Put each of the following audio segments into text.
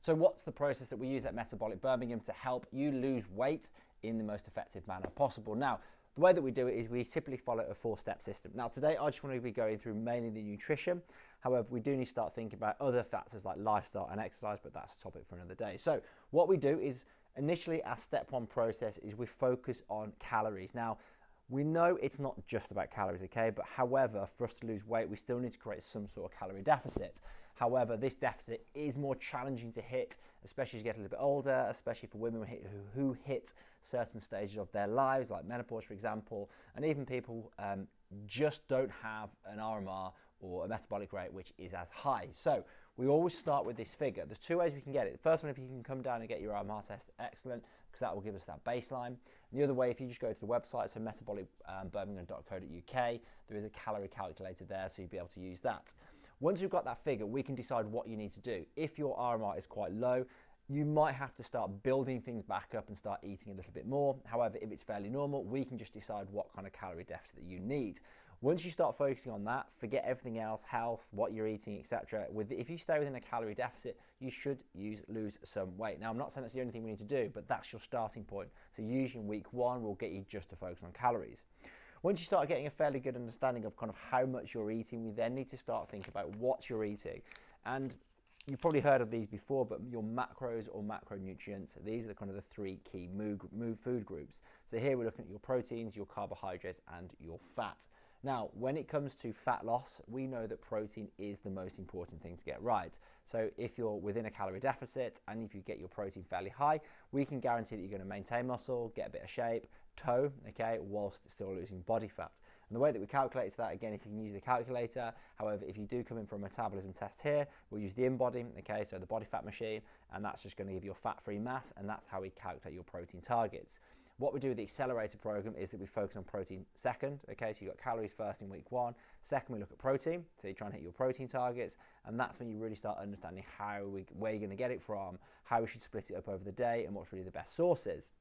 So what's the process that we use at Metabolic Birmingham to help you lose weight in the most effective manner possible? Now, the way that we do it is we typically follow a 4-step system. Now, today I just want to be going through mainly the nutrition. However, we do need to start thinking about other factors like lifestyle and exercise, but that's a topic for another day. So what we do is initially our step 1 process is we focus on calories. Now, we know it's not just about calories, okay? But however, for us to lose weight, we still need to create some sort of calorie deficit. However, this deficit is more challenging to hit, especially as you get a little bit older, especially for women who hit certain stages of their lives, like menopause, for example, and even people just don't have an RMR or a metabolic rate which is as high. So we always start with this figure. There's 2 ways we can get it. The first one, if you can come down and get your RMR test, excellent, because that will give us that baseline. And the other way, if you just go to the website, so metabolicbirmingham.co.uk, there is a calorie calculator there, so you'll be able to use that. Once you've got that figure, we can decide what you need to do. If your RMR is quite low, you might have to start building things back up and start eating a little bit more. However, if it's fairly normal, we can just decide what kind of calorie deficit that you need. Once you start focusing on that, forget everything else, health, what you're eating, etc. If you stay within a calorie deficit, you should lose some weight. Now, I'm not saying that's the only thing we need to do, but that's your starting point. So usually in week 1, we'll get you just to focus on calories. Once you start getting a fairly good understanding of kind of how much you're eating, we then need to start thinking about what you're eating. And you've probably heard of these before, but your macros or macronutrients, these are kind of the 3 key food groups. So here we're looking at your proteins, your carbohydrates, and your fat. Now, when it comes to fat loss, we know that protein is the most important thing to get right. So if you're within a calorie deficit and if you get your protein fairly high, we can guarantee that you're going to maintain muscle, get a bit of shape, toe, okay, whilst still losing body fat. And the way that we calculate that, again, if you can use the calculator, however, if you do come in for a metabolism test here, we'll use the InBody, okay, so the body fat machine, and that's just going to give you a fat-free mass, and that's how we calculate your protein targets. What we do with the accelerator program is that we focus on protein second, okay, so you've got calories first in week 1. Second, we look at protein, so you try and hit your protein targets, and that's when you really start understanding where you're going to get it from, how we should split it up over the day, and what's really the best sources.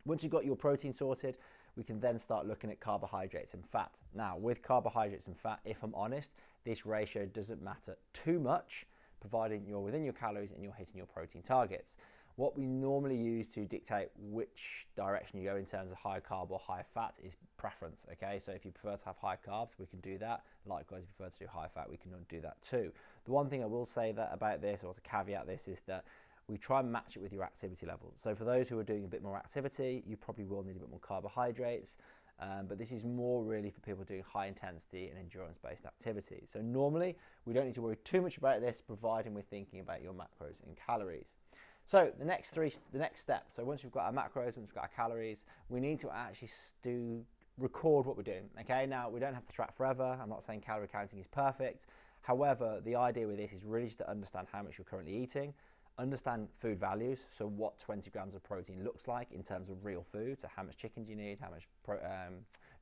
Once you've got your protein sorted, we can then start looking at carbohydrates and fat. Now, with carbohydrates and fat, if I'm honest, this ratio doesn't matter too much, providing you're within your calories and you're hitting your protein targets. What we normally use to dictate which direction you go in terms of high carb or high fat is preference, okay? So if you prefer to have high carbs, we can do that. Likewise, if you prefer to do high fat, we can do that too. The one thing I will say that about this, or to caveat this, is that we try and match it with your activity level. So for those who are doing a bit more activity, you probably will need a bit more carbohydrates, but this is more really for people doing high intensity and endurance-based activity. So normally, we don't need to worry too much about this, providing we're thinking about your macros and calories. So the next step, so once we've got our macros, once we've got our calories, we need to actually record what we're doing, okay? Now, we don't have to track forever. I'm not saying calorie counting is perfect. However, the idea with this is really just to understand how much you're currently eating, understand food values, so what 20 grams of protein looks like in terms of real food, so how much chicken do you need, how much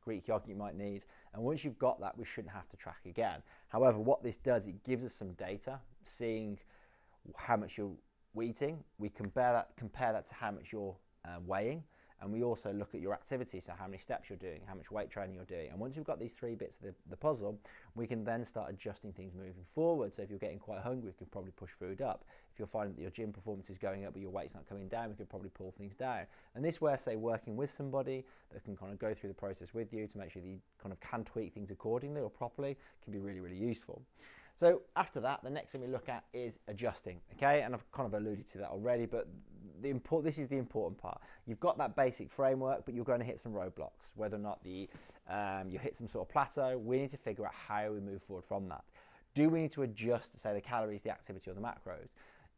Greek yogurt you might need, and once you've got that, we shouldn't have to track again. However, what this does, it gives us some data, seeing how much you're eating, we compare that to how much you're weighing, and we also look at your activity, so how many steps you're doing, how much weight training you're doing. And once you've got these 3 bits of the puzzle, we can then start adjusting things moving forward. So if you're getting quite hungry, we could probably push food up. If you're finding that your gym performance is going up but your weight's not coming down, we could probably pull things down. And this way, say, working with somebody that can kind of go through the process with you to make sure that you kind of can tweak things accordingly or properly can be really, really useful. So after that, the next thing we look at is adjusting, okay? And I've kind of alluded to that already, but this is the important part. You've got that basic framework, but you're going to hit some roadblocks. Whether or not you hit some sort of plateau, we need to figure out how we move forward from that. Do we need to adjust, say, the calories, the activity, or the macros?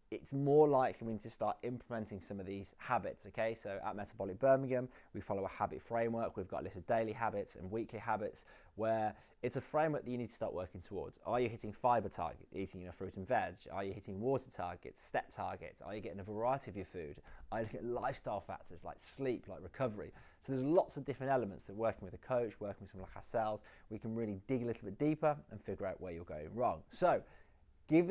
It's more likely we need to start implementing some of these habits, okay? So at Metabolic Birmingham, we follow a habit framework. We've got a list of daily habits and weekly habits where it's a framework that you need to start working towards. Are you hitting fiber target, eating fruit and veg? Are you hitting water targets, step targets? Are you getting a variety of your food? Are you looking at lifestyle factors like sleep, like recovery? So there's lots of different elements that working with a coach, working with someone like ourselves, we can really dig a little bit deeper and figure out where you're going wrong. So give